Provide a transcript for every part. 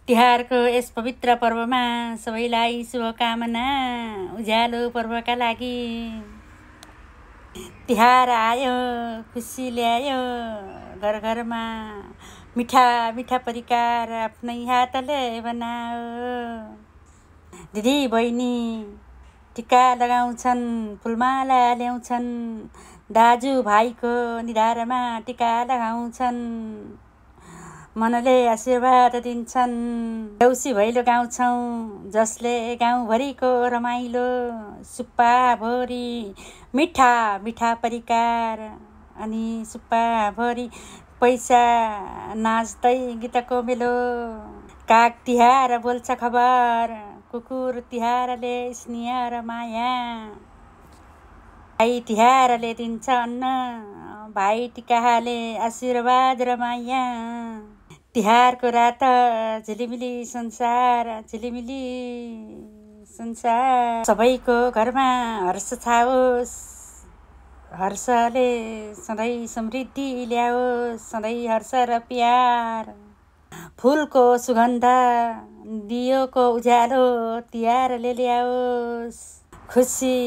तिहारको यस पवित्र पर्वमा सबैलाई शुभकामना। उज्यालो पर्वका लागि तिहार आयो, खुसी ल्यायो घर घरमा। मिठा मिठा परिकार आफ्नै हातले बनाओ। दिदी बहिनी टिका लगाउँछन्, फुलमाला ल्याउँछन्, दाजु भाइको निधारमा टिका लगाउँछन्, मनले आशीर्वाद दिन्छन्। देउसी भैलो गाउँछौँ जसले गाउँभरिको रमाइलो। सुप्पा भोरी मिठा मिठा परिकार अनि सुप्पा भोरी पैसा नाच्दै गीतको मेलो। काग तिहार बोल्छ खबर, कुकुर तिहारले स्नेह र माया। भाइ तिहारले दिन्छ अन्न, भाइ टिकाले आशीर्वाद र माया। तिहारको रात झिलिमिली संसार, झिलिमिली संसार। सबैको घरमा हर्ष छाओस्, हर्षले सधैँ समृद्धि ल्याओस्, सधैँ हर्ष र प्यार। फुलको सुगन्ध, दियोको उज्यालो तिहारले ल्याओस्, खुसी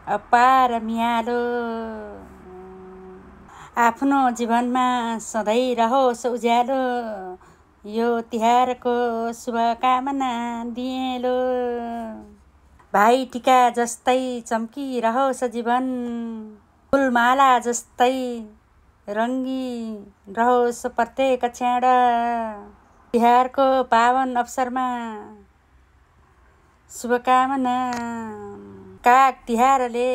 अपार मियालो। आफ्नो जीवनमा सधैँ रहोस् उज्यालो, यो तिहारको शुभकामना दिएलो। भाइ टिका जस्तै चम्किरहोस् जीवन, फुलमाला जस्तै रङ्गी रहोस् प्रत्येक क्षण। तिहारको पावन अवसरमा शुभकामना। काग तिहारले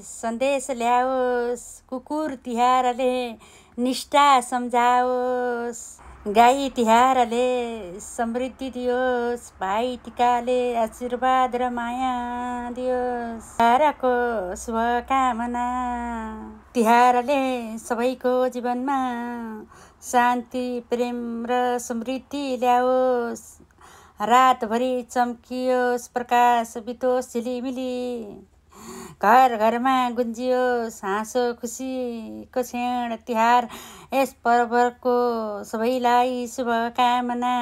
सन्देश ल्याओस्, कुकुर तिहारले निष्ठा सम्झाओस्, गाई तिहारले समृद्धि दियोस्, भाइ टिकाले आशीर्वाद र माया दियोस्। तिहारको शुभकामना। तिहारले सबैको जीवनमा शान्ति, प्रेम र समृद्धि ल्याओस्, रातभरि चम्कियोस् प्रकाश, बितोस् झिलिमिली, घर घरमा गुन्जियोस् हाँसो खुसीको क्षण। तिहार यस पर्वको सबैलाई शुभकामना।